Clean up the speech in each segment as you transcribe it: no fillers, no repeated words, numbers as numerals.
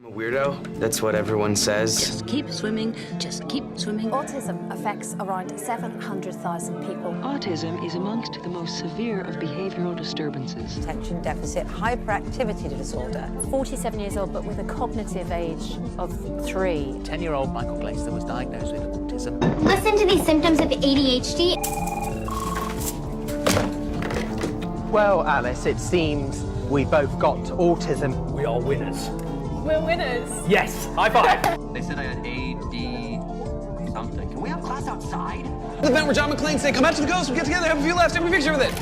I'm a weirdo. That's what everyone says. Just keep swimming, just keep swimming. Autism affects around 700,000 people. Autism is amongst the most severe of behavioural disturbances. Attention deficit hyperactivity disorder. 47 years old, but with a cognitive age of 3. 10-year-old Michael Glaser was diagnosed with autism. Listen to these symptoms of ADHD. Well, Alice, it seems we both got autism. We are winners. We're winners. Yes, high five. They said I had AD something. Can we have class outside? The event where John McClane say, come out to the ghost, we get together, have a few laughs, take a picture with it.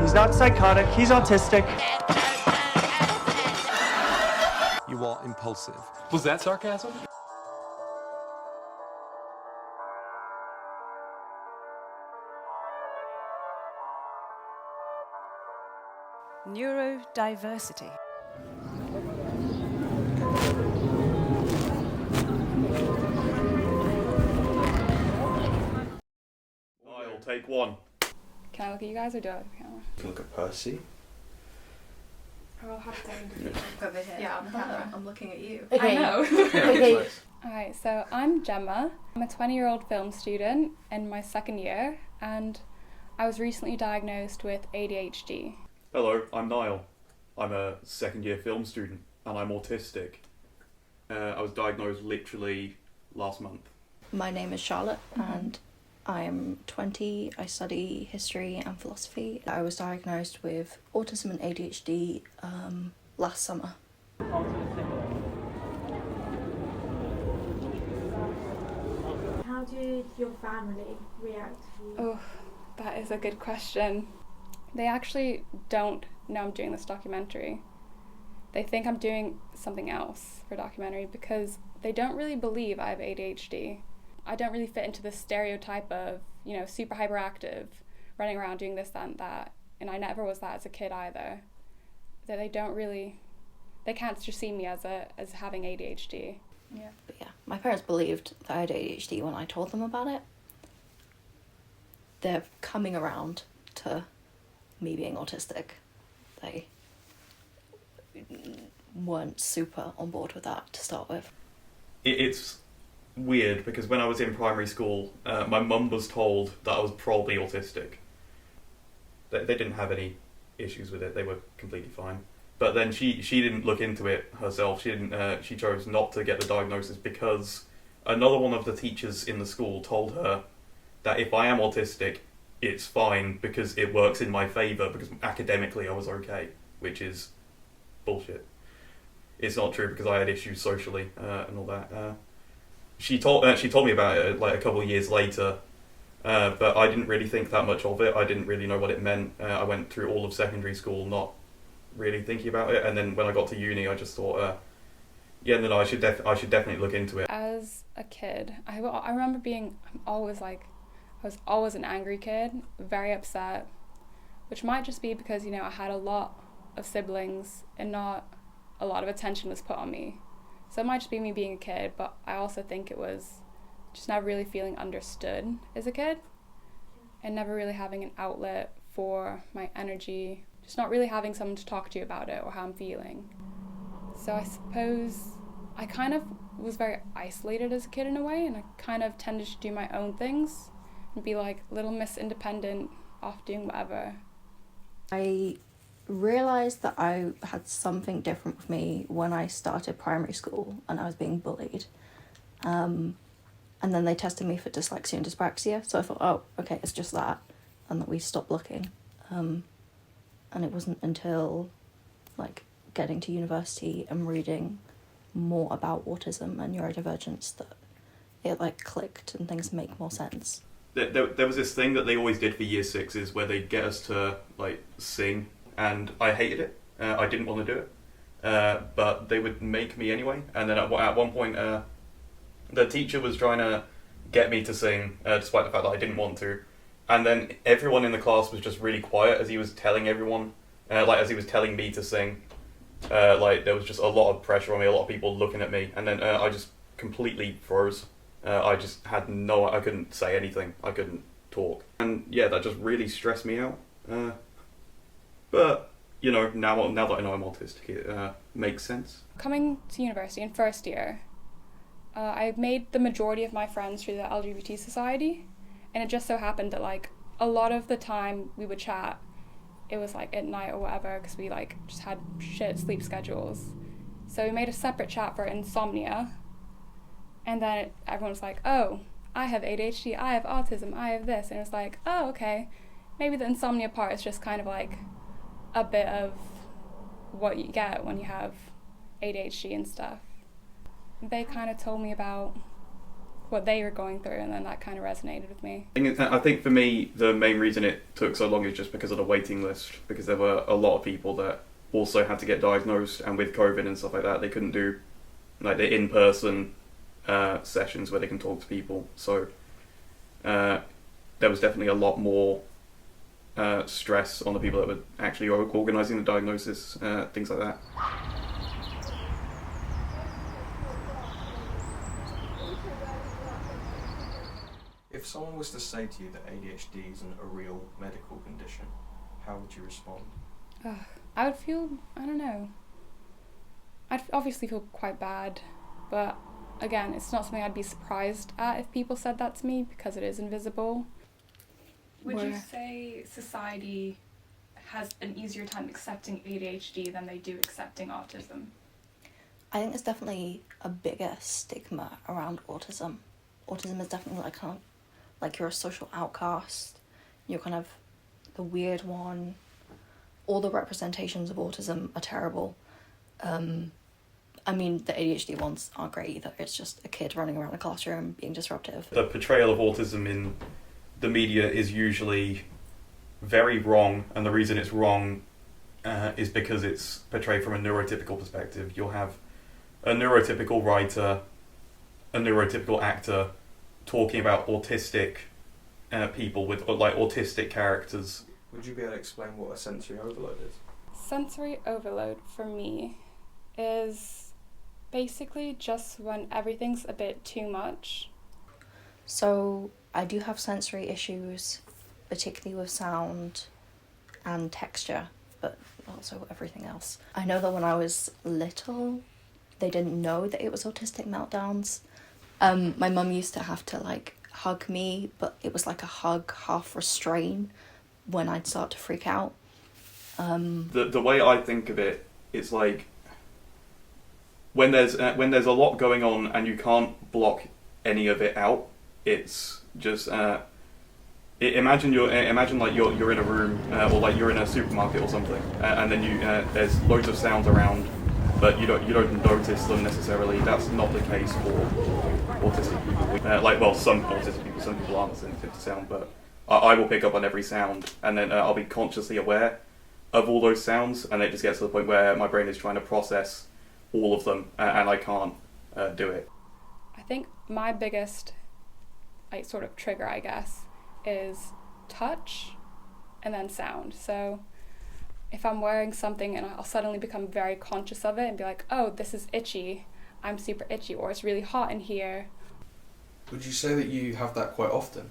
He's not psychotic, he's autistic. You are impulsive. Was that sarcasm? Neurodiversity. I'll take one. Can I look at you guys or do I look at the camera? Look at Percy. I'll have to over here. Yeah, on the camera. I'm looking at you. Okay. I know. Okay. Alright, so I'm Jemma. I'm a 20-year-old film student in my second year, and I was recently diagnosed with ADHD. Hello, I'm Niall. I'm a second-year film student, and I'm autistic. I was diagnosed literally last month. My name is Charlotte, and I am 20. I study history and philosophy. I was diagnosed with autism and ADHD last summer. How did your family react to you? Oh, that is a good question. They actually don't know I'm doing this documentary. They think I'm doing something else for a documentary because they don't really believe I have ADHD. I don't really fit into the stereotype of, super hyperactive, running around doing this, that, and that. And I never was that as a kid either. That they can't just see me as having ADHD. Yeah. But yeah, my parents believed that I had ADHD when I told them about it. They're coming around to me being autistic. They weren't super on board with that to start with. It's weird because when I was in primary school, my mum was told that I was probably autistic. They didn't have any issues with it, they were completely fine. But then she didn't look into it herself. She chose not to get the diagnosis because another one of the teachers in the school told her that if I am autistic, it's fine because it works in my favour because academically I was okay, which is bullshit. It's not true because I had issues socially and all that. She told me about it like a couple of years later, but I didn't really think that much of it. I didn't really know what it meant. I went through all of secondary school not really thinking about it, and then when I got to uni, I just thought, I should definitely look into it. As a kid, I remember I was always an angry kid, very upset, which might just be because, I had a lot of siblings and not a lot of attention was put on me. So it might just be me being a kid, but I also think it was just never really feeling understood as a kid and never really having an outlet for my energy, just not really having someone to talk to about it or how I'm feeling. So I suppose I kind of was very isolated as a kid in a way, and I kind of tended to do my own things and be like Little Miss Independent, off doing whatever. I realised that I had something different with me when I started primary school and I was being bullied. And then they tested me for dyslexia and dyspraxia, so I thought, oh, okay, it's just that, and that we stopped looking. And it wasn't until getting to university and reading more about autism and neurodivergence that it clicked and things make more sense. There was this thing that they always did for year sixes where they'd get us to sing, and I hated it. I didn't want to do it, but they would make me anyway. And then at one point, the teacher was trying to get me to sing, despite the fact that I didn't want to. And then everyone in the class was just really quiet as he was telling everyone, as he was telling me to sing. There was just a lot of pressure on me, a lot of people looking at me, and then I just completely froze. I just had I couldn't say anything, I couldn't talk. And yeah, that just really stressed me out. But you know, now that I know I'm autistic, it makes sense. Coming to university in first year, I made the majority of my friends through the LGBT society, and it just so happened that like a lot of the time we would chat, it was like at night or whatever, because we like just had shit sleep schedules. So we made a separate chat for insomnia, and then everyone was like, oh, I have ADHD, I have autism, I have this, and it was like, oh, okay, maybe the insomnia part is just kind of like a bit of what you get when you have ADHD and stuff. They kind of told me about what they were going through, and then that kind of resonated with me. I think for me, the main reason it took so long is just because of the waiting list, because there were a lot of people that also had to get diagnosed, and with COVID and stuff like that, they couldn't do like the in-person sessions where they can talk to people. So there was definitely a lot more stress on the people that were actually organising the diagnosis, things like that. If someone was to say to you that ADHD isn't a real medical condition, how would you respond? I would feel, I don't know. I'd obviously feel quite bad, but again, it's not something I'd be surprised at if people said that to me, because it is invisible. Would you say society has an easier time accepting ADHD than they do accepting autism? I think there's definitely a bigger stigma around autism. Autism is definitely like you're a social outcast, you're kind of the weird one. All the representations of autism are terrible. I mean, the ADHD ones aren't great either. It's just a kid running around a classroom being disruptive. The portrayal of autism in the media is usually very wrong, and the reason it's wrong is because it's portrayed from a neurotypical perspective. You'll have a neurotypical writer, a neurotypical actor talking about autistic people with like autistic characters. Would you be able to explain what a sensory overload is? Sensory overload for me is basically just when everything's a bit too much. So I do have sensory issues, particularly with sound and texture, but also everything else. I know that when I was little, they didn't know that it was autistic meltdowns. My mum used to have to like hug me, but it was like a hug half restrain when I'd start to freak out. The way I think of it, it's like when there's a lot going on and you can't block any of it out. It's just imagine like you're in a room or like you're in a supermarket or something, and then there's loads of sounds around, but you don't notice them necessarily. That's not the case for autistic people. Some autistic people, some people aren't sensitive to sound, but I will pick up on every sound, and then I'll be consciously aware of all those sounds, and it just gets to the point where my brain is trying to process all of them, and I can't do it. I think my biggest sort of trigger, I guess, is touch and then sound. So if I'm wearing something and I'll suddenly become very conscious of it and be like, oh, this is itchy, I'm super itchy, or it's really hot in here. Would you say that you have that quite often?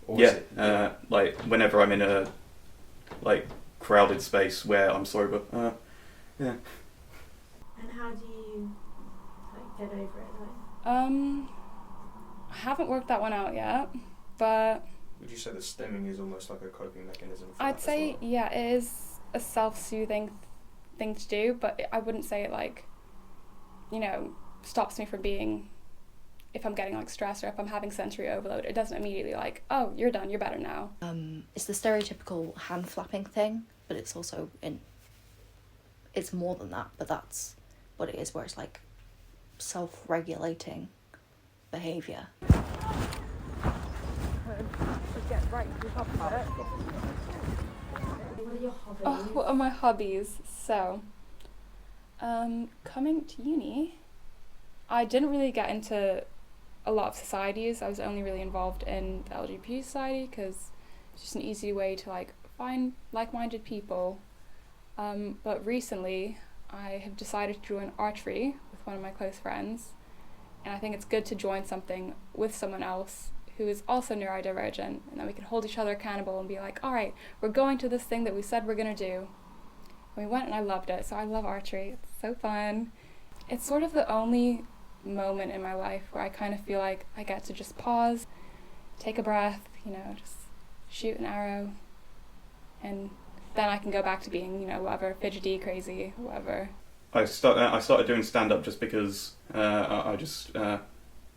Or Yeah, like whenever I'm in a crowded space where I'm sober. Yeah. And how do you get over it? I haven't worked that one out yet, but would you say that stimming is almost like a coping mechanism for I'd that say, as well? yeah, it is a self-soothing thing to do, but I wouldn't say it stops me from being, if I'm getting stressed or if I'm having sensory overload, it doesn't immediately oh, you're done, you're better now. It's the stereotypical hand flapping thing, but it's also it's more than that, but that's what it is, where it's like self-regulating behaviour. What are my hobbies? So, coming to uni, I didn't really get into a lot of societies. I was only really involved in the LGBT society because it's just an easy way to find like-minded people. But recently, I have decided to join archery with one of my close friends, and I think it's good to join something with someone else who is also neurodivergent, and then we can hold each other accountable and be like, all right, we're going to this thing that we said we're going to do. We went and I loved it. So I love archery. It's so fun. It's sort of the only moment in my life where I kind of feel like I get to just pause, take a breath, you know, just shoot an arrow, and then I can go back to being, you know, whatever, fidgety, crazy, whatever. I started doing stand-up just because I just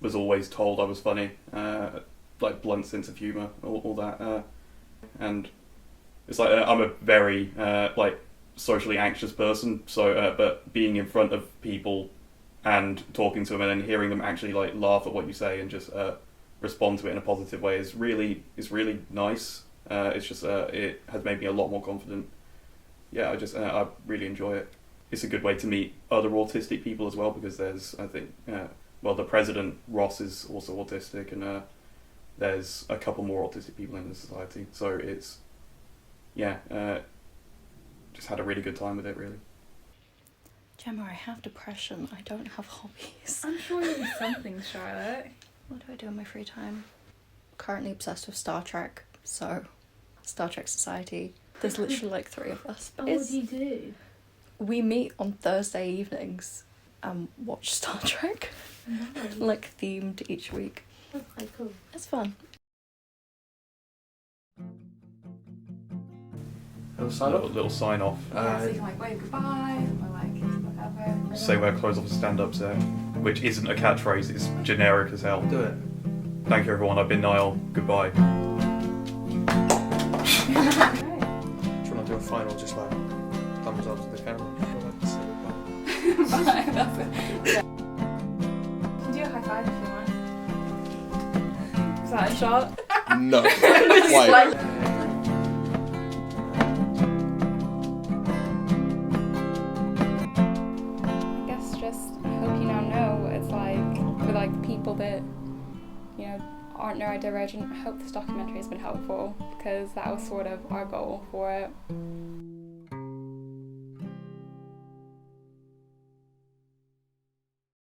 was always told I was funny, like blunt sense of humour, all that, and it's like I'm a very like socially anxious person, so but being in front of people and talking to them and then hearing them actually like laugh at what you say and just respond to it in a positive way is really nice. It's just it has made me a lot more confident. Yeah, I really enjoy it. It's a good way to meet other autistic people as well, because there's, I think, well, the president, Ross, is also autistic, and there's a couple more autistic people in the society. So it's, yeah, just had a really good time with it, really. Jemma, I have depression. I don't have hobbies. I'm sure you do something, Charlotte. What do I do in my free time? Currently obsessed with Star Trek, so Star Trek Society. There's literally like 3 of us. What do you do? We meet on Thursday evenings and watch Star Trek. Nice. Like themed each week. That's quite cool. It's fun. Little sign off. Yeah, so you can like wave goodbye, or like whatever. Say where close off a stand-up set, which isn't a catchphrase, it's generic as hell. Do it. Thank you everyone, I've been Niall, goodbye. Do you want to do a final, just like thumbs up to the camera? Bye, that's it. Yeah. You can do a high five if you want. Is that a shot? No. Why? I hope you now know what it's like with like people that, you know, aren't neurodivergent. I hope this documentary has been helpful, because that was sort of our goal for it.